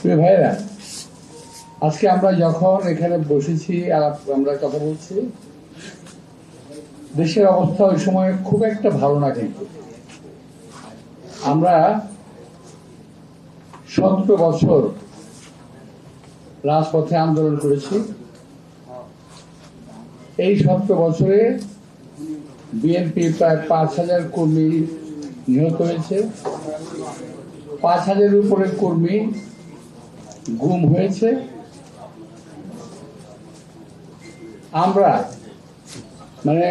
প্রিয় ভাইরা, আজকে আমরা যখন এখানে বসেছি আর আমরা কথা বলছি, দেশের অবস্থা ওই সময় খুব একটা ভালো না। কিন্তু আমরা 17 বছর রাজপথে আন্দোলন করেছি। এই 17 বছরে বিএনপি প্রায় 5,000 কর্মী নিহত হয়েছে, 5,000-এর উপরে কর্মী গুম হয়েছে। আমরা মানে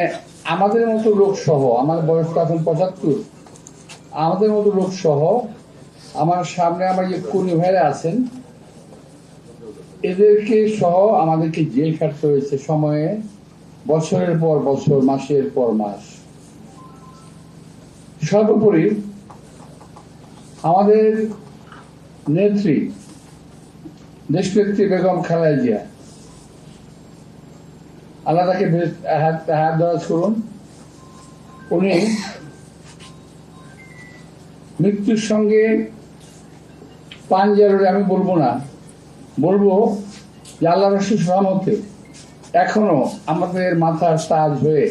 আমাদের মতো লোক সহ, আমার বয়স তো এখন 75, আমাদের মতো লোক সহ আমার সামনে আমার যে কর্মী ভাইরা আছেন, এদেরকে সহ আমাদেরকে জেল খাটতে হয়েছে সময়ে, বছরের পর বছর, মাসের পর মাস। সর্বোপরি আমাদের নেত্রী, দেশনেত্রী বেগম খালেদা জিয়া, আল্লাহ তাকে হায়াত দরাজ করুন, উনি মৃত্যুর সঙ্গে পাঞ্জারে, আমি বলবো না, বলবো যে আল্লাহ রসুল রহমতে এখনো আমাদের মাথার তাজ হয়ে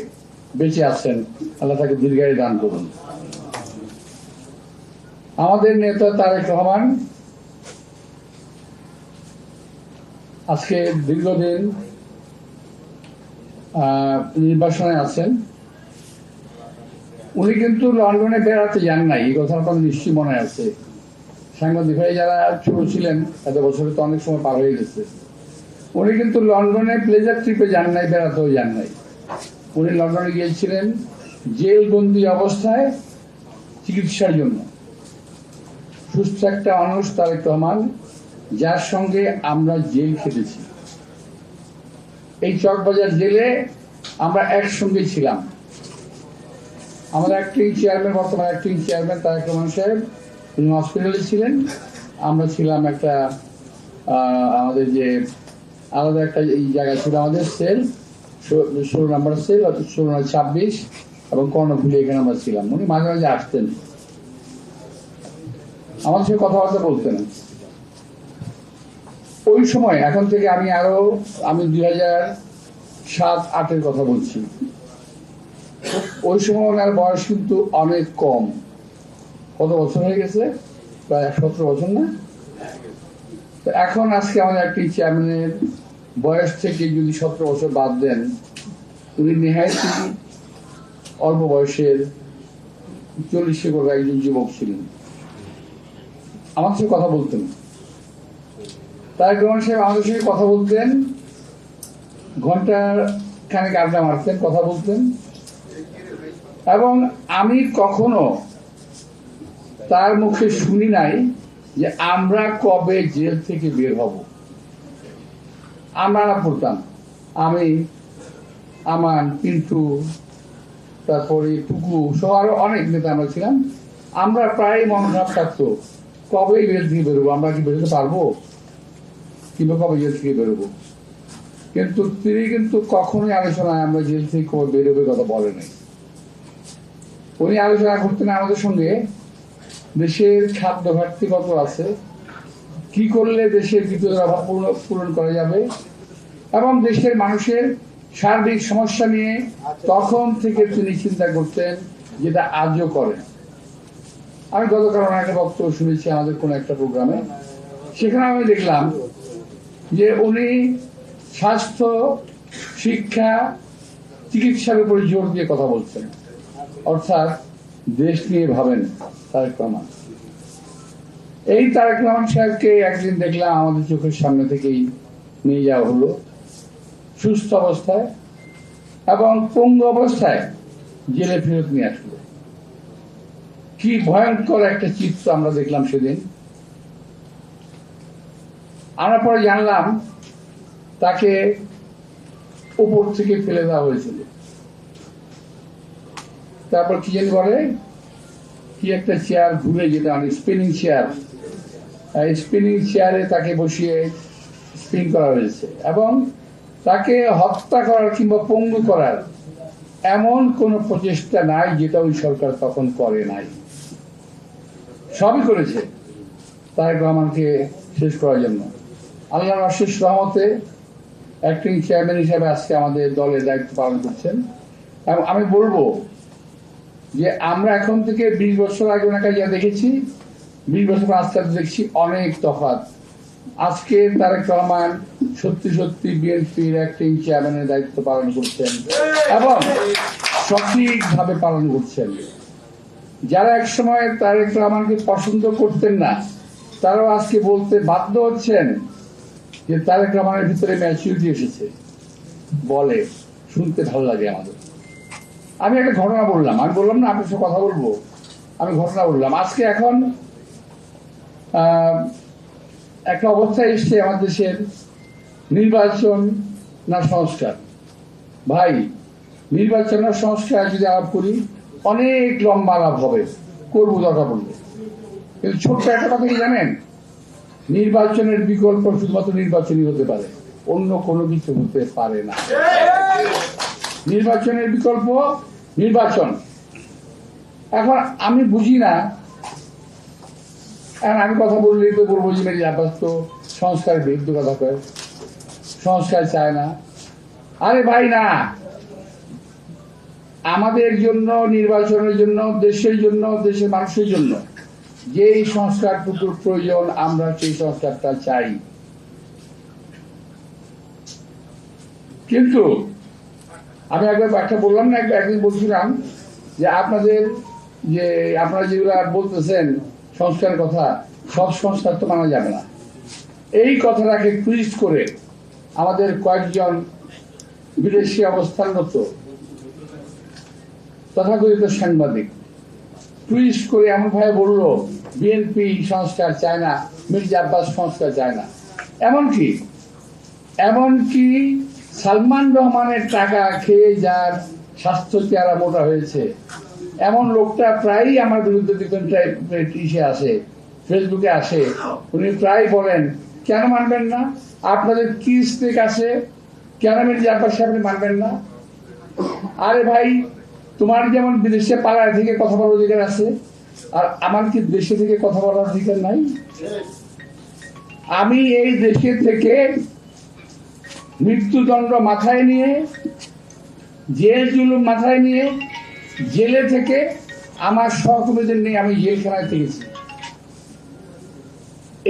বেঁচে আছেন। আল্লাহ তাকে দীর্ঘায়ু দান করুন। আমাদের নেতা তারেক রহমান আজকে দীর্ঘদিন নির্বাসনে আছেন। উনি কিন্তু লন্ডনে বেড়াতে যান নাই, এই কথা আপনাদের নিশ্চয়ই মনে আছে। সাংবাদিক ভাই যারা ছোট ছিলেন, এত বছরে তো অনেক সময় পার হয়ে গেছে। উনি কিন্তু লন্ডনে প্লেজার ট্রিপে যান নাই, বেড়াতেও যান নাই। উনি লন্ডনে গিয়েছিলেন জেলবন্দি অবস্থায় চিকিৎসার জন্য। সুস্থ একটা মানুষ তারেক রহমান, যার সঙ্গে আমরা জেল খেটেছি। এই চকবাজার জেলে আমরা একসঙ্গে ছিলাম। আমাদের অ্যাক্টিং চেয়ারম্যান, বর্তমান অ্যাক্টিং চেয়ারম্যান তারেক রহমান সাহেব, উনি হসপিটালে ছিলেন। আমরা ছিলাম একটা আমাদের যে আলাদা একটা এই জায়গা ছিল, আমাদের সেল 16 নম্বর সেল, 16-26 এবং কর্ণফুলি, এখানে আমরা ছিলাম। উনি মাঝে মাঝে আসতেন, আমাদের সাথে কথাবার্তা বলতেন। ওই সময়, এখন থেকে আমি 2007-08-এর কথা বলছি। ওই সময় ওনার বয়স কিন্তু অনেক কম। কত বছর হয়ে গেছে? প্রায় 17 বছর না? এখন আজকে আমাদের একটি চেয়ারম্যানের বয়স থেকে যদি 17 বছর বাদ দেন, উনি নেহায়েতই অল্প বয়সের 40 করে একজন যুবক ছিলেন। আমার সাথে কথা বলতেন তারেক রহমান সাহেব, আমাদের সঙ্গে কথা বলতেন, ঘন্টা খানেক আড্ডা মারতেন, কথা বলতেন। এবং আমি কখনো তার মুখে শুনি নাই যে আমরা কবে জেল থেকে বের হব। আমরা না পড়তাম, আমি, আমান, পিন্টু, তারপরে টুকু সহ আরো অনেক নেতা আমরা ছিলাম। আমরা প্রায় মনোভাব থাকতো কবে জেল থেকে বেরোবো, আমরা কি বেরোতে পারবো, কিংবা কবে জেল থেকে বেরোবো। কিন্তু তিনি কিন্তু কখনোই আলোচনায় আমরা জেল থেকে কবে বেরোবে কথা বলে নাই। উনি আলোচনা করতেন আমাদের সঙ্গে দেশের খাদ্য ঘাটতি কত আছে, কি করলে দেশের বিদ্যুতের অভাব পূরণ করা যাবে, এবং দেশের মানুষের সার্বিক সমস্যা নিয়ে তখন থেকে তিনি চিন্তা করতেন, যেটা আজও করেন। আমি গতকাল একটা বক্তব্য শুনেছি আমাদের কোন একটা প্রোগ্রামে, সেখানে আমি দেখলাম যে উনি স্বাস্থ্য, শিক্ষা, চিকিৎসার উপরে জোর দিয়ে কথা বলছেন। অর্থাৎ দেশ নিয়ে ভাবেন তারেক রহমান। এই তারেক রহমান সাহেবকে একদিন দেখলাম আমাদের চোখের সামনে থেকেই নিয়ে যাওয়া হলো সুস্থ অবস্থায়, এবং পঙ্গু অবস্থায় জেলে ফেরত নিয়ে আসলো। কি ভয়ঙ্কর একটা চিত্র আমরা দেখলাম সেদিন। আমরা পরে জানলাম তাকে উপর থেকে ফেলে দেওয়া হয়েছিল। তারপর কি জানি বলে, কি একটা চেয়ার ঘুরে, যেটা অনেক স্পিনিং চেয়ার, স্পিনিং চেয়ারে তাকে বসিয়ে স্পিন করা হয়েছে, এবং তাকে হত্যা করার কিংবা পঙ্গু করার এমন কোন প্রচেষ্টা নাই যেটা ওই সরকার তখন করে নাই। সবই করেছে তারেক রহমানকে শেষ করার জন্য। আল্লাহর অশেষ রহমতে অ্যাক্টিং চেয়ারম্যান হিসাবে আজকে আমাদের দলের দায়িত্ব পালন করছেন। এবং আমি বলবো যে আমরা এখন থেকে 20 বছর আগে ওনাকে যা দেখেছি, 20 বছর আজকে দেখছি অনেক তফাৎ। আজকে তারেক রহমান সত্যি সত্যি বিএনপির অ্যাক্টিং চেয়ারম্যানের দায়িত্ব পালন করছেন এবং সঠিকভাবে পালন করছেন। যারা একসময় তারেক রহমানকে পছন্দ করতেন না, তারাও আজকে বলতে বাধ্য হচ্ছেন যে তারেক রহমানের ভিতরে ম্যাচুরিটি এসেছে। বলে শুনতে ভালো লাগে আমাদের। আমি একটা ঘটনা বললাম, আমি বললাম না আপনার সাথে কথা বলবো, আমি ঘটনা বললাম। আজকে এখন একটা অবস্থায় এসছে আমাদের দেশের নির্বাচন না সংস্কার। ভাই, নির্বাচন না সংস্কার যদি আলাপ করি অনেক লম্বা আলাপ হবে, করবো দরকার পড়লে। কিন্তু ছোট্ট একটা কথা কি জানেন, নির্বাচনের বিকল্প শুধুমাত্র নির্বাচনই হতে পারে, অন্য কোনো কিছু হতে পারে না। নির্বাচনের বিকল্প নির্বাচন। এখন আমি বুঝি না, আমি কথা বললেই তো বলবো যে মেরি আব্বাস তো সংস্কার বিরুদ্ধে কথা কয়, সংস্কার চায় না। আরে ভাই না, আমাদের জন্য, নির্বাচনের জন্য, দেশের জন্য, দেশের মানুষের জন্য যেই সংস্কারটুকুর প্রয়োজন আমরা সেই সংস্কারটা চাই। কিন্তু আমি একবার একটা বললাম না, একদিন বলছিলাম যে আপনারা যেগুলা বলতেছেন সংস্কারের কথা, সব সংস্কার তো মানা যাবে না। এই কথাটাকে টুইস্ট করে আমাদের কয়েকজন বিদেশি অবস্থানরত তথাকথিত সাংবাদিক টুইস্ট করে এমন ভাবে বললো বিএনপি সংস্কার চায় না, মির্জা আব্বাস সংস্কার চায় না। এমনকি সালমান রহমানের টাকা খেয়ে যার স্বাস্থ্য চেহারা মোটা হয়েছে এমন লোকটা প্রায়ই আমার বিরুদ্ধে আসে, ফেসবুকে আসে। উনি প্রায় বলেন কেন মানবেন না, আপনাদের কি স্টেক আছে, কেন মির্জা আব্বাস সাহেব মানবেন না? আরে ভাই, তোমার যেমন বিদেশে পাড়ায় থেকে কথা বলার অধিকার আছে, আর আমার কি দেশে থেকে কথা বলার অধিকার নাই? আমি এই দেশে থেকে মৃত্যুদণ্ড মাথায় নিয়ে, জেল জুলুম মাথায় নিয়ে, জেলে থেকে আমার সহকর্মীদের নিয়ে আমি জেলখানায় থেকেছি।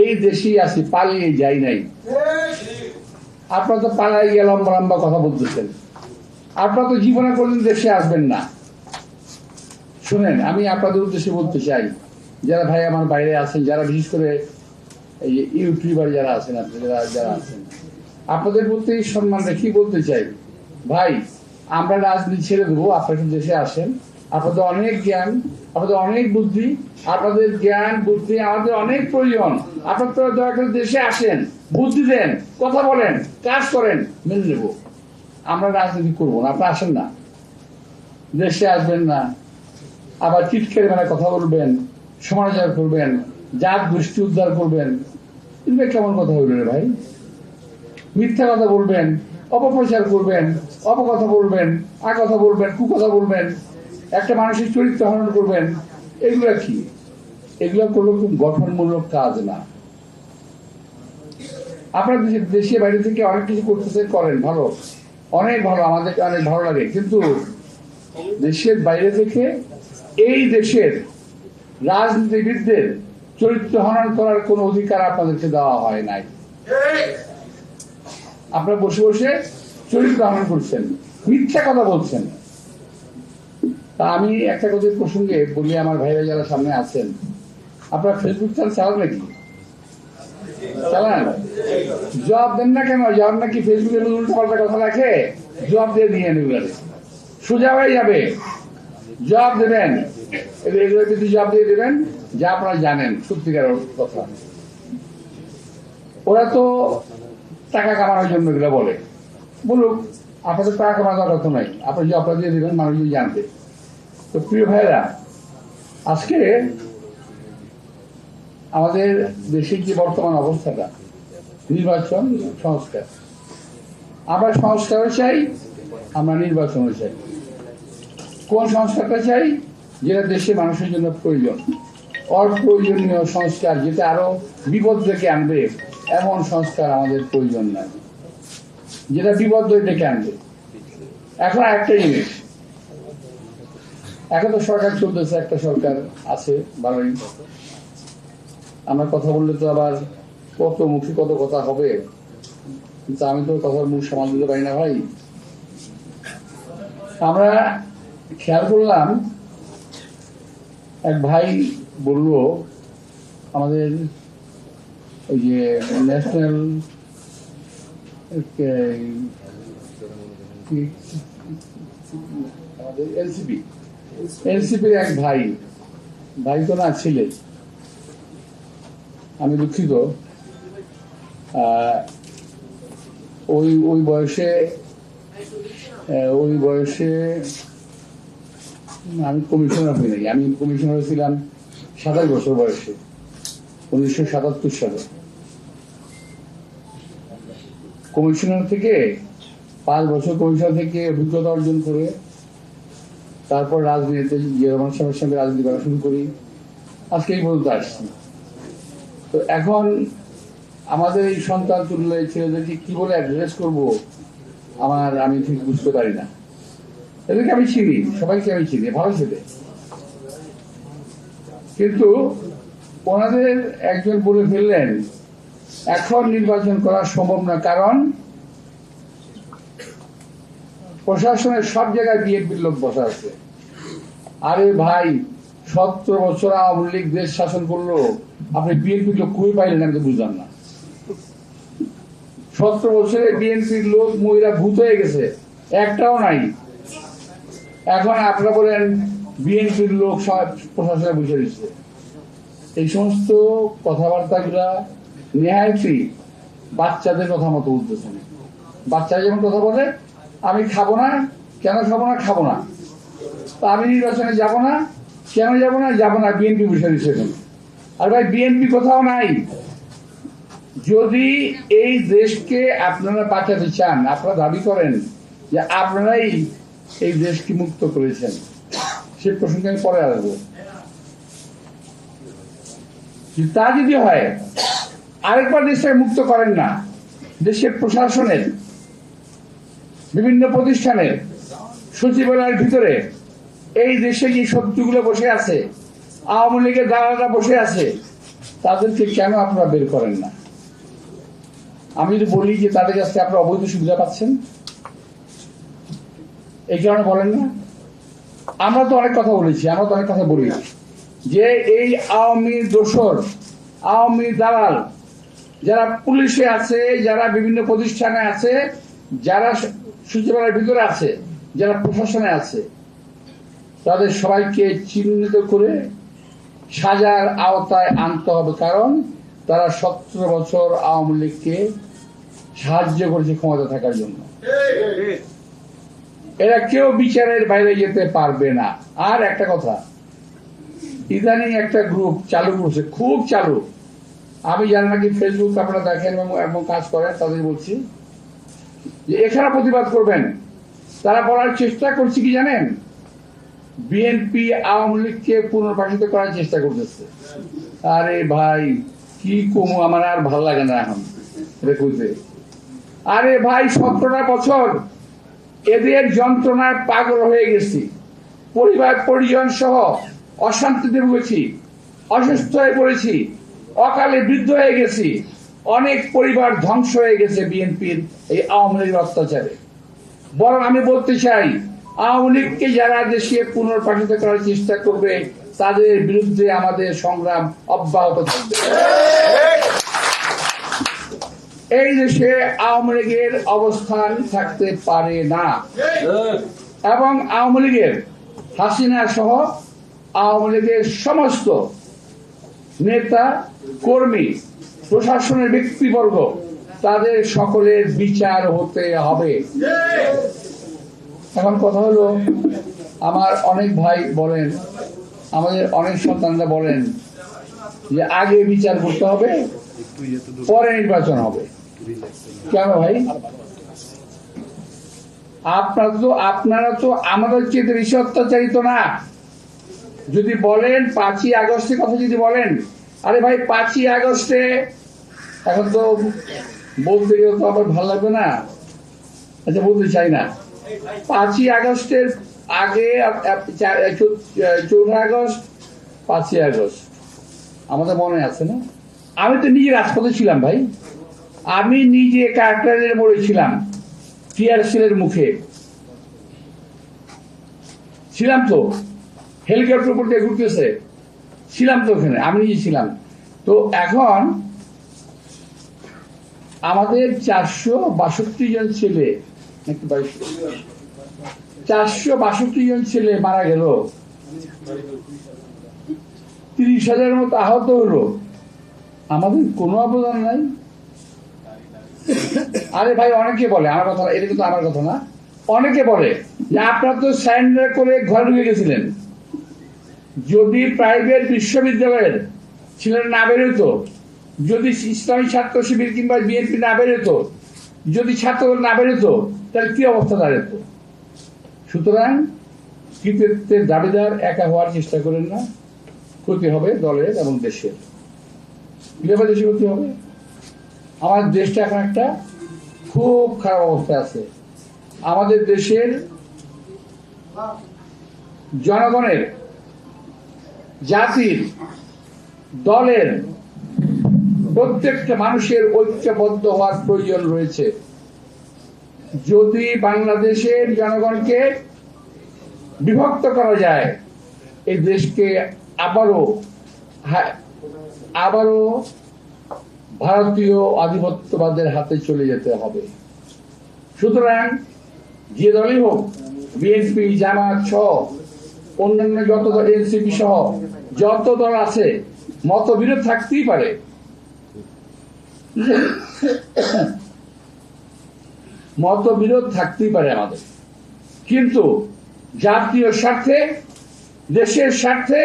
এই দেশেই আছি, পালিয়ে যাই নাই। আপনারা তো পালাই গিয়ে লম্বা লম্বা কথা বলতেছেন, আপনারা তো জীবনে কোনদিন দেশে আসবেন না। শুনেন, আমি আপনাদের উদ্দেশ্যে বলতে চাই, যারা ভাই আমার বাইরে আছেন, যারা বিশেষ করে এই ইউটিউবার যারা আছেন, যারা আছেন, আপনাদের প্রতি সম্মান রেখে বলতে চাই, ভাই আমরা রাজনীতি ছেড়ে দেবো, আপনারা দেশে আসেন। আপনাদের অনেক জ্ঞান, আপনাদের অনেক বুদ্ধি, আপনাদের জ্ঞান বুদ্ধি আমাদের অনেক প্রয়োজন। আপনারা তো দয়া করে দেশে আসেন, বুদ্ধি দেন, কথা বলেন, কাজ করেন, মেনে নেব। আমরা রাজনীতি করবো না, আপনারা আসেন না, দেশে আসবেন না, আবার চিৎকারে মানে কথা বলবেন, সমালোচনা করবেন, জাত গোষ্ঠী উদ্ধার করবেন। কিন্তু কেমন কথা হইল রে ভাই? মিথ্যা কথা বলবেন, অপপ্রচার করবেন, অপকথা বলবেন, কথা বলবেন, কুকথা বলবেন, একটা মানুষের চরিত্র হরণ করবেন। এগুলা কি? এগুলো কোনো গঠনমূলক কাজ না। আপনার দেশে বাইরে থেকে অনেক কিছু করতেছেন, করেন, ভালো, অনেক ভালো, আমাদেরকে অনেক ভালো লাগে। কিন্তু দেশের বাইরে থেকে এই দেশের রাজনীতিবিদদের চরিত্র হনন করার কোন অধিকার আপনাদেরকে দেওয়া হয় নাই। আপনারা বসে বসে চরিত্র হনন করছেন, মিথ্যা কথা বলছেন। তা আমি একটা কথার প্রসঙ্গে বলি, আমার ভাইরা যারা সামনে আছেন, আপনারা ফেসবুক চালান নাকি? চালান? জবাব দেন না কেন? জবাব নাকি ফেসবুকে উল্টো পাল্টা কথা রাখে, জবাব দিয়ে নিয়ে নেবেন, সোজা হয়ে যাবে। জবাব দেবেন, এগুলোর কিছু জবাব দিয়ে দেবেন যা আপনারা জানেন সত্যিকার কথা। ওরা তো টাকা কামানোর জন্য এগুলো বলে, বলুক, আপনাদের টাকা কামানোর কথা নাই, আপনার জবাবটা দিয়ে দেবেন, মানুষজন জানবে। তো প্রিয় ভাইরা, আজকে আমাদের দেশের যে বর্তমান অবস্থাটা, নির্বাচন সংস্কার, আমরা সংস্কারও চাই, আমরা নির্বাচনও চাই। কোন সংস্কারটা চাই? যেটা দেশের মানুষের জন্য প্রয়োজন। অপ্রয়োজনীয় সংস্কার, যেটা আরো বিপদ ডেকে আনবে, এমন সংস্কার আমাদের প্রয়োজন নাই, যেটা বিপদ ডেকে আনবে। এখন একটা জিনিস, এখন তো সরকার চলতেছে, একটা সরকার আছে ভালোই, আমরা কথা বললে তো আবার কত মুখে কত কথা হবে, কিন্তু আমি তো কথার মুখ সামাল দিতে পারি না ভাই। আমরা খেয়াল করলাম, এক ভাই বললো আমাদের ওই যে ন্যাশনাল আমাদের এনসিপির এক ভাই তো না ছিলেন, আমি দুঃখিত, ওই বয়সে আমি কমিশনার হই নাই, আমি কমিশনার ছিলাম 27 বছর বয়সে 1977 সালে। কমিশনার থেকে 5 বছর কমিশনার থেকে অভিজ্ঞতা অর্জন করে তারপর রাজনীতিতে জিয়া সাহেবের সঙ্গে রাজনীতি করা শুরু করি, আজকে এই পর্যন্ত আসছি। তো এখন আমাদের এই সন্তান তুল্য ছেলেদেরকে কি বলে অ্যাড্রেস করবো আমি ঠিক বুঝতে পারি না। এদেরকে আমি চিনি, সবাইকে আমি চিনি, ভালো ছেলে, কিন্তু ওনাদের একজন বলে ফেললেন এখন নির্বাচন করা সম্ভব না, কারণ প্রশাসনের সব জায়গায় বিএনপির লোক বসা আছে। আরে ভাই, 17 বছর আওয়ামী লীগ দেশ শাসন করলো, আপনি বিএনপির লোক কই পাইলেন? আমি তো বুঝলাম না। 17 বছরে বিএনপির লোক মহিলা ভূত হয়ে গেছে, একটাও নাই। এখন আপনারা বলেন বিএনপির লোক সব প্রশাসনে বসে দিচ্ছে। এই সমস্ত কথাবার্তাগুলা নেহায়তই বাচ্চাদের কথা মতো উঠতেছে না। বাচ্চারা যেমন কথা বলে, আমি খাবো না, কেন খাবো না, তা আমি নির্বাচনে যাবো না, কেন যাবো না, বিএনপি বসে দিচ্ছে এখানে। আর ভাই, বিএনপি কোথাও নাই। যদি এই দেশকে আপনারা বাঁচাতে চান, আপনারা দাবি করেন যে আপনারাই এই দেশকে মুক্ত করেছেন, সে প্রসঙ্গে আমি পরে আসবো। তা যদি হয়, আরেকবার দেশটাকে মুক্ত করেন না। দেশের প্রশাসনের বিভিন্ন প্রতিষ্ঠানের সচিবালয়ের ভিতরে এই দেশে যে শত্রুগুলো বসে আছে, আওয়ামী লীগের দালালরা বসে আছে, তাদেরকে কেন আপনারা বের করেন না? আমি যদি বলি যে তাদের কাছে আপনারা অবৈধ সুবিধা পাচ্ছেন, এই কারণে বলেন না? আমরা তো অনেক কথা বলেছি, আমরা তো অনেক কথা বলি যে এই আওয়ামী দোসর, আওয়ামী দালাল যারা পুলিশে আছে, যারা বিভিন্ন প্রতিষ্ঠানে আছে, যারা সচিবালয়ের ভিতরে আছে, যারা প্রশাসনে আছে, তাদের সবাইকে চিহ্নিত করে সাজার আওতায় আনতে হবে, কারণ তারা 17 বছর আওয়ামী লীগকে সাহায্য করেছে ক্ষমতা থাকার জন্য। এরা কেউ বিচারের বাইরে যেতে পারবে না। আর একটা কথা, ইদানিং একটা গ্রুপ চালু করছে, খুব চালু, আমি জানি নাকি ফেসবুক আপনারা দেখেন এবং কাজ করেন, তাদের বলছি যে এখানে প্রতিবাদ করবেন। তারা বলার চেষ্টা করছে কি জানেন? বিএনপি আওয়ামী লীগকে পুনর্বাসিত করার চেষ্টা করতেছে। আরে ভাই, কি কমু, আমার আর ভালো লাগে না এখন রেখুতে। আরে ভাই, 17টা বছর এদের যন্ত্রণায় পাগল হয়ে গেছি, পরিবার পরিজন সহ অশান্তিতে ভুগেছি, অসুস্থ হয়ে পড়েছি, অকালে বৃদ্ধ হয়ে গেছি, অনেক পরিবার ধ্বংস হয়ে গেছে বিএনপির এই আওয়ামী লীগের অত্যাচারে। বরং আমি বলতে চাই, আওয়ামী লীগকে যারা দেশে পুনর্বাসিত করার চেষ্টা করবে, তাদের বিরুদ্ধে আমাদের সংগ্রাম অব্যাহত থাকবে। এই দেশে আওয়ামী লীগের অবস্থান থাকতে পারে না, এবং আওয়ামী লীগের হাসিনা সহ আওয়ামী লীগের সমস্ত নেতা কর্মী, প্রশাসনের ব্যক্তিবর্গ, তাদের সকলের বিচার হতে হবে। এখন কথা হলো, আমার অনেক ভাই বলেন, আমাদের অনেক সন্তানরা বলেন যে আগে বিচার করতে হবে, পরে নির্বাচন হবে। কেন ভাই? আপনারা তো আমাদের চেয়ে বেশি অত্যাচারিত না। যদি বলেন 5ই আগস্টের কথা যদি বলেন, আরে ভাই 5ই আগস্টে এখন তো বলতে গেলে তো আবার ভালো লাগবে না, আচ্ছা বলতে চাই না। 5ই আগস্টের আগে 4 আগস্ট 5ই আগস্ট আমাদের মনে আছে না? আমি তো নিজে রাজপথে ছিলাম ভাই, আমি নিজে কাকরাইলের মোড়ে ছিলাম, টিআরসির মুখে ছিলাম, তো হেলিকপ্টার উপর দিয়ে ঘুরতেছে, ছিলাম তো ওখানে, আমি নিজে ছিলাম। তো এখন আমাদের 462 জন ছেলে, 462 জন ছেলে মারা গেল, 30,000-এর মতো আহত হলো, আমাদের কোনো অবদান নাই। আরে ভাই অনেকে বলে, আমার কথা এটা কিন্তু আমার কথা না, অনেকে বলে যে আপনারা তো সারেন্ডার করে ঘরে ঢুকে গেছিলেন, যদি প্রাইভেট বিশ্ববিদ্যালয়ের ছেলেরা না বেরোতো, যদি ইসলামী ছাত্র শিবির কিংবা বিএনপি না বেরোতো, যদি ছাত্রদল না বেরোতো, তাহলে কি অবস্থা দাঁড়াতো? সুতরাং কৃতিত্বের দাবিদার একা হওয়ার চেষ্টা করেন না, ক্ষতি হবে দলের এবং দেশের। কিভাবে দেশে ক্ষতি হবে? আমার দেশটা এখন একটা খুব খারাপ অবস্থায় আছে। আমাদের দেশের জনগণের, জাতির, দলের প্রত্যেকটা মানুষের ঐক্যবদ্ধ হওয়ার প্রয়োজন রয়েছে। যদি বাংলাদেশের জনগণকে বিভক্ত করা যায়, এই দেশকে আবারও ভারতীয় আধিপত্যবাদের হাতে চলে যেতে হবে। সুতরাং যে দলই হোক, বিএনপি, জামাত সহ অন্যান্য যত দল, এনসিপি সহ যত দল আছে, মতবিরোধ থাকতেই পারে, মতবিরোধ থাকতেই পারে আমাদের, কিন্তু জাতীয় স্বার্থে, দেশের স্বার্থে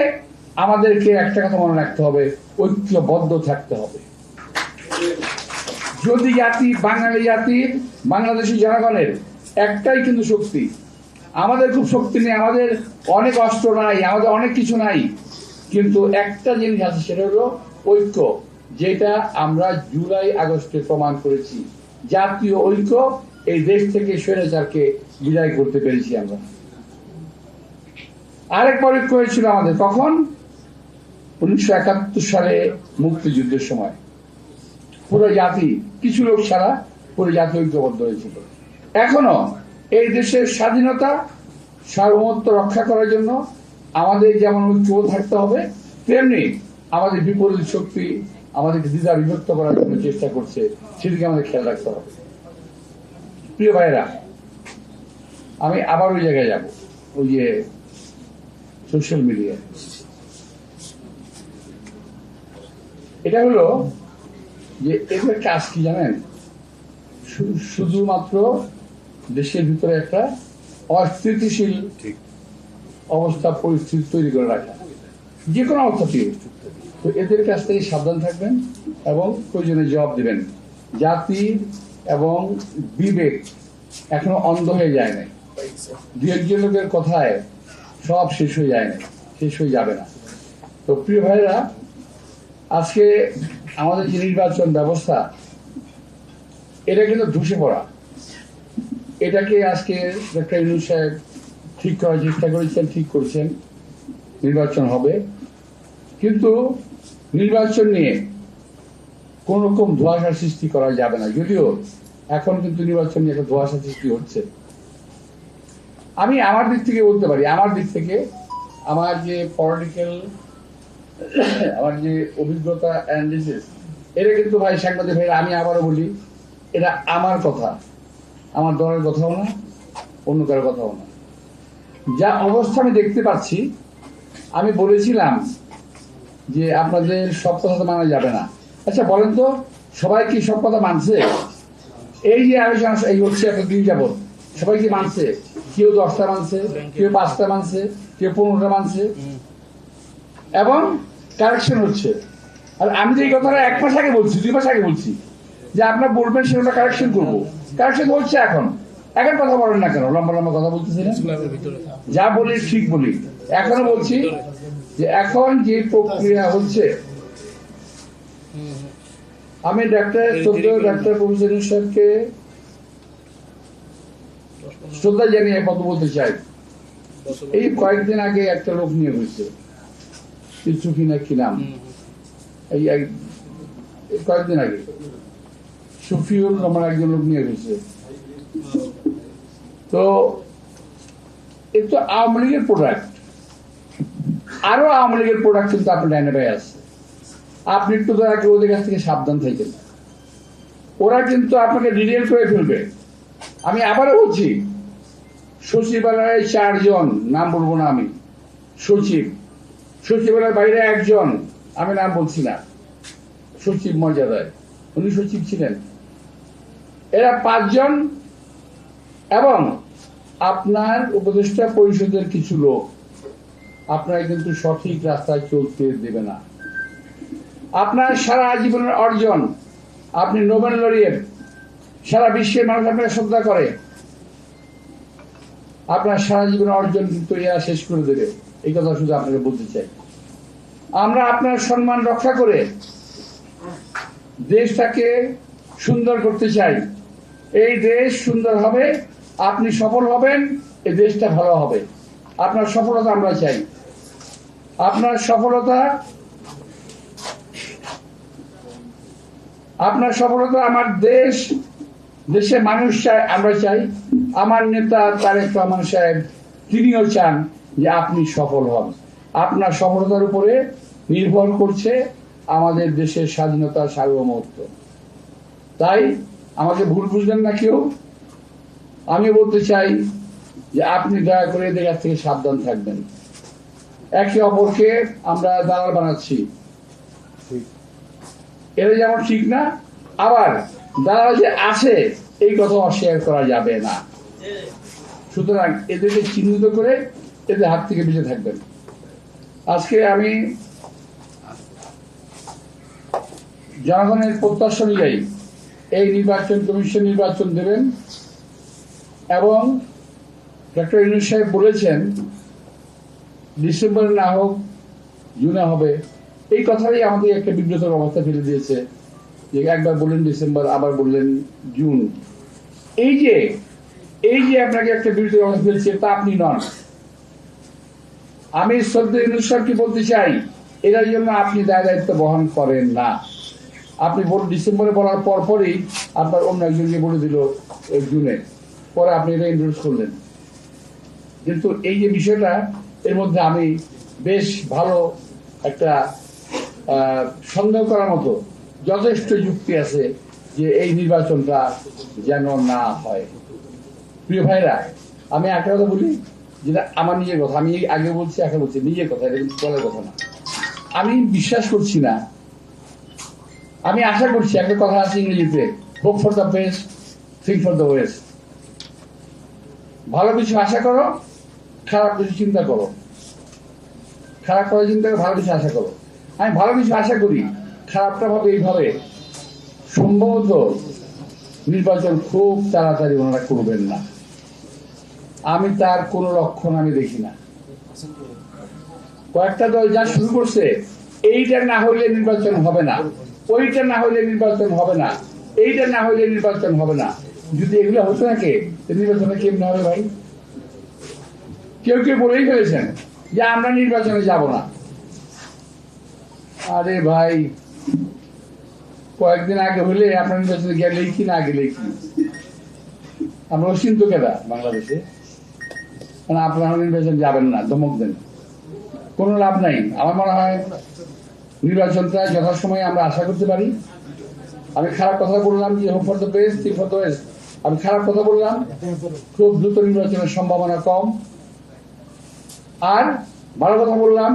আমাদেরকে একটা কথা মনে রাখতে হবে, ঐক্যবদ্ধ থাকতে হবে। যদি জাতি, বাঙালি জাতির, বাংলাদেশী জনগণের একটাই কিন্তু শক্তি, আমাদের খুব শক্তি নেই, আমাদের অনেক অস্ত্র নাই, আমাদের অনেক কিছু নাই, কিন্তু একটা জিনিস আছে, সেটা হলো ঐক্য, যেটা আমরা জুলাই আগস্টে প্রমাণ করেছি। জাতীয় ঐক্য, এই দেশ থেকে স্বৈরাচারকে বিদায় করতে পেরেছি আমরা। আরেক পরীক্ষা হয়েছিল আমাদের কখন? 1971 সালে মুক্তিযুদ্ধের সময় পুরো জাতি, কিছু লোক ছাড়া পুরো জাতি ঐক্যবদ্ধ হয়েছিল। এখনো এই দেশের স্বাধীনতা, সার্বভৌমত্ব রক্ষা করার জন্য আমাদের যেমন ঐক্যবদ্ধ থাকতে হবে, তেমনি আমাদের বিপরীত শক্তি আমাদেরকে দ্বিধা বিভক্ত করার জন্য চেষ্টা করছে, সেদিকে আমাদের খেয়াল রাখতে হবে। প্রিয় ভাইয়েরা, আমি আবার ওই জায়গায় যাব, ওই যে সোশ্যাল মিডিয়া। এটা হলো যে এদের কাজ কি জানেন? শুধুমাত্র দেশের ভিতরে একটা অস্থিতিশীল অবস্থা, পরিস্থিতি তৈরি করে রাখা, যে কোনো অবস্থাতে। তো এদের কাছ থেকে সাবধান থাকবেন এবং প্রয়োজনে জবাব দিবেন। জাতি এবং বিবেক এখনো অন্ধ হয়ে যায় না, দু একজন লোকের কথায় সব শেষ হয়ে যায় না, শেষ হয়ে যাবে না। তো প্রিয় ভাইরা, আজকে আমাদের যে নির্বাচন ব্যবস্থা, এটা কিন্তু ধসে পড়া। এটাকে আজকে ডক্টর ইউনূস সাহেব ঠিক করার চেষ্টা করেছেন, ঠিক করছেন, নির্বাচন হবে। কিন্তু নির্বাচন নিয়ে কোন রকম ধোঁয়াশা সৃষ্টি করা যাবে না, যদিও এখন কিন্তু নির্বাচন নিয়ে একটা ধোঁয়াশা সৃষ্টি হচ্ছে। আমি আমার দিক থেকে বলতে পারি, আমার দিক থেকে, আমার যে পলিটিক্যাল, আমার যে অভিজ্ঞতা অ্যানালিসিস, এটা কিন্তু ভাই সাংবাদিক ভাই, আমি আবারও বলি, এটা আমার কথা, আমার দলের কথাও না, অন্য কারোর কথাও না। যা অবস্থা আমি দেখতে পাচ্ছি, আমি বলেছিলাম যে আপনাদের সব কথা তো মানা যাবে না। আচ্ছা বলেন তো, সবাই কি সব কথা মানছে? এই যে আলোচনা এই হচ্ছে এতদিন যাবত, সবাই কি মানছে? কেউ 10টা মানছে, কেউ 5টা মানছে, কেউ 15টা মানছে, এবং কারেকশন হচ্ছে। আর আমি যে এই কথাটা 1 মাস আগে বলছি, 2 মাস আগে বলছি যে আপনারা বলবেন, সেটা কারেকশন করবো। কারেকশন হচ্ছে এখন কথা বলেন না কেন? লম্বা লম্বা কথা বলতেছিলেন, যা বলি ঠিক বলি, এখনো বলছি যে এখন যে প্রক্রিয়া হচ্ছে, আমি ডাক্তার প্রফেসর ইউনূস সাহেবকে শ্রদ্ধা জানিয়ে কথা বলতে চাই। এই কয়েকদিন আগে একটা লোক নিয়ে হয়েছে, কিছু কিনা কি নাম, এই কয়েকদিন আগে শফিউর রহমান একজন লোক নিয়ে হয়েছে। তো এ তো আওয়ামী লীগের প্রোডাক্ট, আরো আওয়ামী লীগের প্রোডাক্ট কিন্তু আপনার ডাইনে ভাই আছে। আপনি একটু দয়া করে ওদের কাছ থেকে সাবধান থাকেন, ওরা কিন্তু আপনাকে ডিটেল করে ফেলবে। আমি আবারও বলছি, সচিবালয়ে 4 জন, নাম বলবো না আমি, সচিবালয়ের বাইরে একজন, আমি নাম বলছি না, সচিব মর্যাদায়, উনি সচিব ছিলেন, এরা 5 জন, এবং আপনার উপদেষ্টা পরিষদের কিছু লোক আপনারা কিন্তু সঠিক রাস্তায় চলতে দেবে না। আপনার সারা জীবনের অর্জন, আপনি নোবেল লরিয়েট, সারা বিশ্বের মানুষ আপনাকে শ্রদ্ধা করে, আপনার সারা জীবনের অর্জন কিন্তু এরা শেষ করে দেবে। এই কথা শুধু আপনাকে বলতে চাই। আমরা আপনার সম্মান রক্ষা করে দেশটাকে সুন্দর করতে চাই। এই দেশ সুন্দর হবে, আপনি সফল হবেন, এই দেশটা ভালো হবে। আপনার সফলতা আমরা চাই, আপনার সফলতা আমার দেশের মানুষ চাই, আমরা চাই। আমার নেতা তারেক রহমান সাহেব তিনিও চান যে আপনি সফল হন। আপনার সফলতার উপরে নির্ভর করছে আমাদের দেশের স্বাধীনতা, সার্বভৌমত্ব। তাই আমাকে ভুল বুঝলেন না কেউ। আমি বলতে চাই যে আপনি দয়া করে এদের কাছ থেকে সাবধান থাকবেন। একে অপরকে আমরা দালাল বানাচ্ছি, এটা যেমন ঠিক না, আবার দালাল যে আছে এই কথা অস্বীকার করা যাবে না। সুতরাং এদেরকে চিহ্নিত করে এদের হাত থেকে বেঁচে থাকবেন। আজকে আমি জনগণের প্রত্যাশা অনুযায়ী এই নির্বাচন কমিশন নির্বাচন দেবেন, এবং ডক্টর ইউনূস সাহেব বলেছেন ডিসেম্বরে না হোক জুনে হবে। এই কথাটাই আমাদের একটা বিব্রতর অবস্থা ফেলে দিয়েছে, যে একবার বললেন ডিসেম্বর, আবার বললেন জুন। এই যে আপনাকে একটা বিব্রতর অবস্থা ফেলছে, তা আপনি নন। আমি শ্রদ্ধেয় ইউনূস সাহেবকে বলতে চাই, এটার জন্য আপনি দায়িত্ব বহন করেন না। আপনি ডিসেম্বরে বলার পরই আপনার অন্য একজনকে বলে দিল জুনে, পরে আপনি এটা ইন্ট্রোডিউস করলেন। কিন্তু এই যে বিষয়টা, এর মধ্যে আমি বেশ ভালো একটা সন্দেহ করার মতো যথেষ্ট যুক্তি আছে যে এই নির্বাচনটা যেন না হয়। প্রিয় ভাইরা, আমি একটা কথা বলি, যেটা আমার নিজের কথা, আমি আগে বলছি, এখন বলছি, নিজের কথা, এটা কিন্তু বলার কথা না। আমি বিশ্বাস করছি না, আমি আশা করছি, একটা কথা আছে ইংরেজিতে, hope for the best, think for the West. ভালো কিছু আশা করো, খারাপ কিছু চিন্তা করো। খারাপ করার চিন্তা করে ভালো কিছু আশা করো। আমি ভালো কিছু আশা করি, খারাপটা ভাবে এইভাবে, সম্ভবত নির্বাচন খুব তাড়াতাড়ি ওনারা করবেন না। আমি তার কোন লক্ষণ আমি দেখি না। কয়েকটা দল যা শুরু করছে, এইটা না হইলে নির্বাচন হবে না, ওইটা না হইলে নির্বাচন হবে না, এইটা না হইলে নির্বাচন হবে না। যদি এগুলো হতো নাকি, নির্বাচনে কেমন হবে ভাই? কেউ কেউ বলেই ফেলেছেন যে আমরা নির্বাচনে যাব না। আরে ভাই, কয়েকদিন আগে হলে আপনার নির্বাচনে গেলেই কি না গেলেই কি, আমরা অসীন্ত কেদা বাংলাদেশে, মানে আপনারা নির্বাচন যাবেন না, ধমক দেন, কোনো লাভ নাই। আমার মনে হয় নির্বাচনটা যথাসময়ে আমরা আশা করতে পারি। আমি খারাপ কথা বললাম যে hope for the best, think for the West, আমি খারাপ কথা বললাম, খুব দ্রুত নির্বাচনের সম্ভাবনা কম। আর ভালো কথা বললাম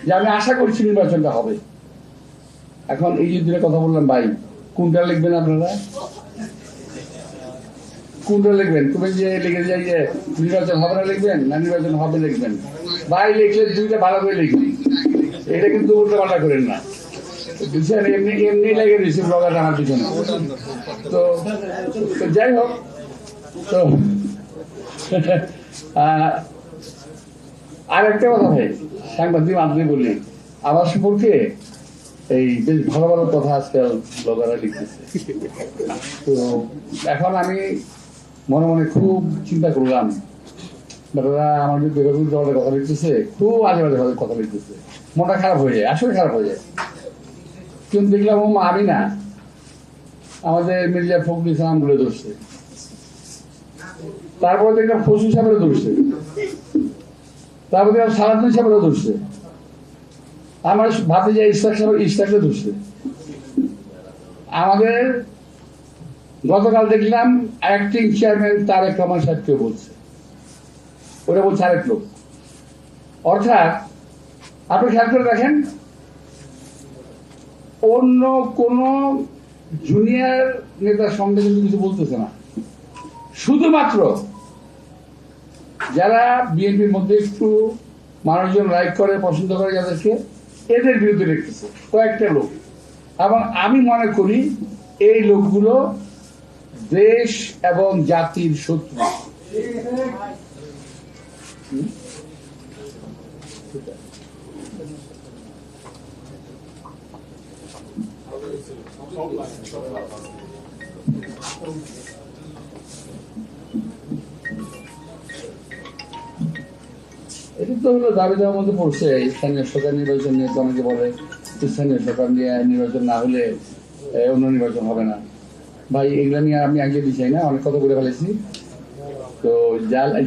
যে আমি আশা করছি নির্বাচনটা হবে। এখন এই যে দুটো কথা বললাম ভাই, কোনটা লিখবেন আপনারা? কোনটা লিখবেন? তুমি যে লিখে যাই যে নির্বাচন হবে না লিখবেন, না নির্বাচন হবে লিখবেন? ভাই লিখলে দুইটা ভালো করে লিখবেন, এটা কিন্তু উল্টো পাল্টা করেন না। এমনি এমনি লেগে দিয়েছে ব্লগার আমার পিছনে। তো যাই হোক, তো আর একটা কথা ভাই, সাংবাদিক আপনি বলি, আমার সম্পর্কে এই বেশ ভালো ভালো কথা আজকাল ব্লগাররা লিখতেছে। তো এখন আমি মনে মনে খুব চিন্তা করলাম, বেটারা আমার বিরুদ্ধে অনেক কথা লিখতেছে, খুব আজে বাজে কথা লিখতেছে, মনটা খারাপ হয়ে যায়, আসলে খারাপ হয়ে যায়। কিন্তু দেখলাম ও আমি না, আমাদের মির্জা ফখরুল ইসলাম বলে ধরছে, তারপরে দেখলাম ফসুল সাহেবেরও ধরছে, তারপরে দেখলাম সালাউদ্দিন সাহেবেরও ধরছে, আমার ভাতে যে ইস্তাককে ধরছে। আমাদের গতকাল দেখলাম অ্যাক্টিং চেয়ারম্যান তারেক রহমান সাহেবকে বলছে, ওরা বলছে আরেক লোক। অর্থাৎ আপনি খেয়াল করে দেখেন, অন্য কোন জুনিয়র নেতার সঙ্গে কিন্তু কিছু বলতেছে না, শুধুমাত্র যারা বিএনপির মধ্যে একটু মানুষজন লাইক করে, পছন্দ করে যাদেরকে, এদের বিরুদ্ধে লিখতেছে কয়েকটা লোক। এবং আমি মনে করি এই লোকগুলো দেশ এবং জাতির শত্রু। এটা তো হলো দাবি দেওয়ার মধ্যে পড়ছে। স্থানীয় সরকার নির্বাচন নিয়ে তো অনেকে বলে স্থানীয় সরকার নিয়ে নির্বাচন না হলে অন্য নির্বাচন হবে না। ভাই এগুলা নিয়ে আমি আগে দিচ্ছি না, অনেক কথা বলে ফেলেছি। তো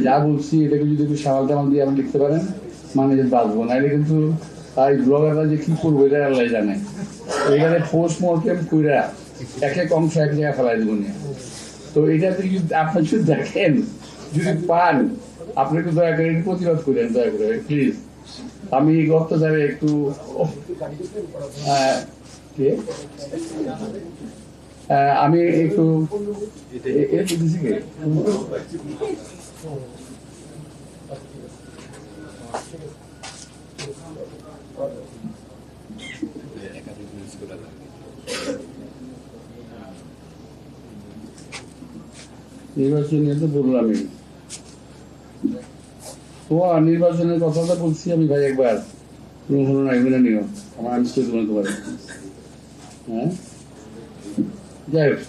যা বলছি এটাকে যদি একটু সামাল টামাল দিয়ে আপনি লিখতে পারেন, মানে বাঁচবো না। এটা কিন্তু এই ব্লগাররা যে কি করবো এটা আল্লাহ জানে। এখানে পোস্ট মর্টেম কইরা এক এক অংশ এক জায়গায় ফেলাই দেবো নিয়ে। তো এটাতে যদি আপনি যদি দেখেন, যদি পান, আপনি একটু দয়া করে প্রতিবাদ করেন, দয়া করে প্লিজ। আমি এই অত্যাচারে একটু আমি একটু নির্বাচন নিয়ে তো বললামই, নির্বাচনের কথাটা বলছি আমি ভাই একবার, তুমি হলো না এগুলো নিও, আমার আমি সে তোমার পারি। হ্যাঁ, যাই হোক।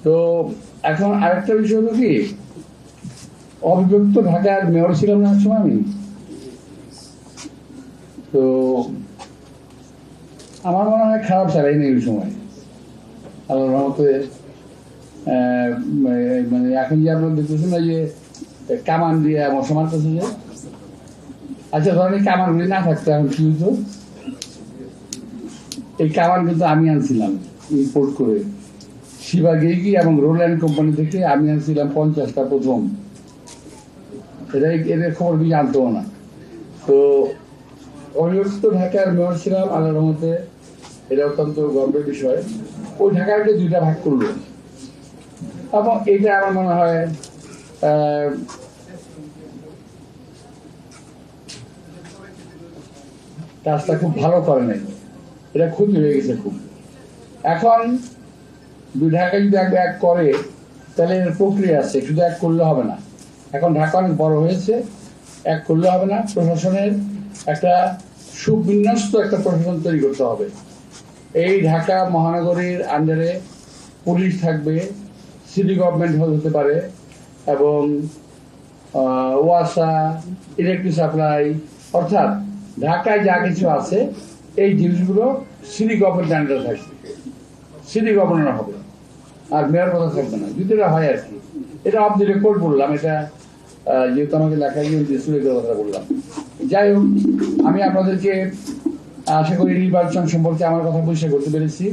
তো এখন আরেকটা বিষয় হলো কি, অবিভক্ত ঢাকার মেয়র ছিলাম না এক সময় আমি। তো আমার মনে হয় খারাপ চালাইনি ওই সময়, আল্লাহর রহমতে। মানে এখন যে আপনারা দেখতেছেন না যে কামান দিয়ে মশা মারতেছে যে, আচ্ছা ধরেন এই কামানগুলি না থাকতো এখন কি হতো? এই কামান কিন্তু আমি আনছিলাম ইম্পোর্ট করে শিবা গেইকি এবং রোল্যান্ড কোম্পানি থেকে, আমি আনছিলাম 50টা প্রথম। এদের খবর কিছু জানতো না। তো অবিভক্ত ঢাকার মেয়র ছিলাম আল্লাহর রহমতে, এটা অত্যন্ত গর্বের বিষয়। ওই ঢাকাকে দুইটা ভাগ করলো, এবং এটা আমার মনে হয় কাজটা খুব ভালো করে নাই, এটা ক্ষতি হয়ে গেছে খুব। এখন দুই ঢাকা যদি এক করে তাহলে এর প্রক্রিয়া আছে, শুধু এক করলে হবে না। এখন ঢাকা অনেক বড় হয়েছে, এক করলে হবে না, প্রশাসনের একটা সুবিন্যস্ত একটা প্রশাসন তৈরি করতে হবে। এই ঢাকা মহানগরীর আন্ডারে পুলিশ থাকবে, সিটি গভর্নমেন্ট হতে পারে, এবং ওয়াসা, ইলেকট্রিক সাপ্লাই, অর্থাৎ ঢাকায় যা কিছু আছে এই জিনিসগুলো সিটি গভর্নমেন্ট আন্ডারে থাকবে, সিটি গভর্নর হবে, আর মেয়র কথা থাকবে না, যদি এটা হয় আর কি। এটা অফ দি রেকর্ড বললাম, এটা যেহেতু আমাকে লেখা গিয়ে কথা বললাম। যাই হোক, আমি আপনাদেরকে আশা করি নির্বাচন সম্পর্কে আমার কথা পরিষ্কার করতে পেরেছি।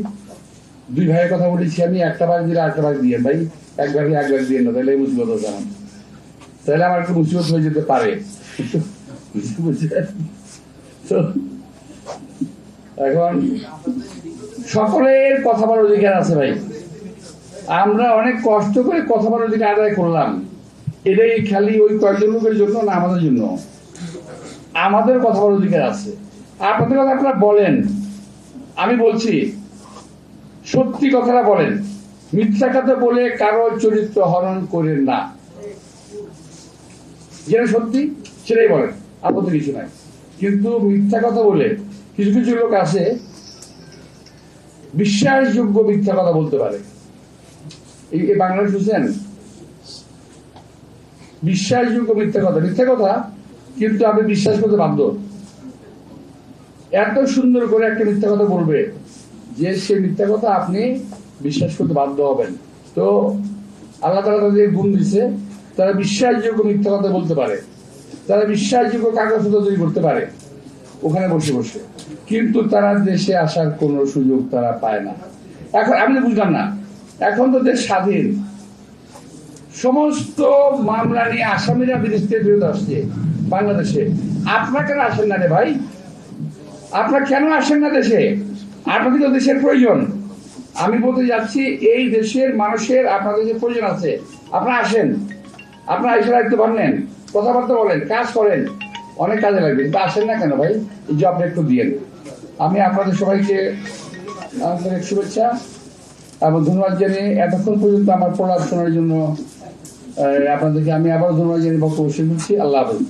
দুই ভাইয়ের কথা বলেছি আমি, একটা ভাগ দিলে আরেকটা ভাগ দিয়ে ভাই, এক ভাগে দিয়ে না, তাহলে মুসিবত হচ্ছে আমার, তাহলে আমার একটু মুসিবত হয়ে যেতে পারে। এখন সকলের কথা বলার অধিকার আছে ভাই, আমরা অনেক কষ্ট করে কথা বলার অধিকার আদায় করলাম, এটাই খালি ওই কয়েকজন লোকের জন্য না, আমাদের জন্য। আমাদের কথা বলার অধিকার আছে, আপনাদের কথা আপনারা বলেন, আমি বলছি সত্যি কথাটা বলেন, মিথ্যা কথা বলে কারো চরিত্র হরণ করেন না, যেটা সত্যি সেটাই বলেন। আপত্তি কিছু নাই, কিন্তু মিথ্যা কথা বলে কিছু কিছু লোক আছে বিশ্বাসযোগ্য মিথ্যা কথা বলতে পারে। এই বাংলাদেশ বুঝছেন, বিশ্বাসযোগ্য মিথ্যা কথা কিন্তু আপনি বিশ্বাস করতে বাধ্য। এত সুন্দর করে একটা মিথ্যা কথা বলবে যে সেই মিথ্যা কথা আপনি বিশ্বাস করতে বাধ্য হবেন। তো আল্লাহ তাআলা তাদের গুণ দিচ্ছে, তারা বিশ্বাসযোগ্য মিথ্যা কথা বলতে পারে, তারা বিশ্বাসযোগ্য কাগজপত্র তৈরি করতে পারে ওখানে বসে বসে, কিন্তু তারা দেশে আসার কোনো সুযোগ তারা পায় না। এখন আমি তো বুঝলাম না, এখন তো দেশ স্বাধীন, সমস্ত মামলা নিয়ে আসামিরা বিদেশ থেকে ফেরত আসছে বাংলাদেশে, আপনারা কেন আসেন না রে ভাই? আপনারা কেন আসেন না দেশে? আপনাদের তো দেশের প্রয়োজন। আমি বলতে যাচ্ছি, এই দেশের মানুষের আপনাদের যে প্রয়োজন আছে, আপনারা আসেন, আপনারা এসে রাখতে পারেন, কথাবার্তা বলেন, কাজ করেন, অনেক কাজে লাগবে, কিন্তু আসেন না কেন ভাই? এই জবটা একটু দিয়ে। আমি আপনাদের সবাইকে আন্তরিক শুভেচ্ছা এবং ধন্যবাদ জানিয়ে এতক্ষণ পর্যন্ত আমার প্রলাপ শোনার জন্য আপনাদেরকে আমি আবার ধন্যবাদ জানিয়ে বক্তব্য শেষ করছি। আল্লাহ হাফেজ।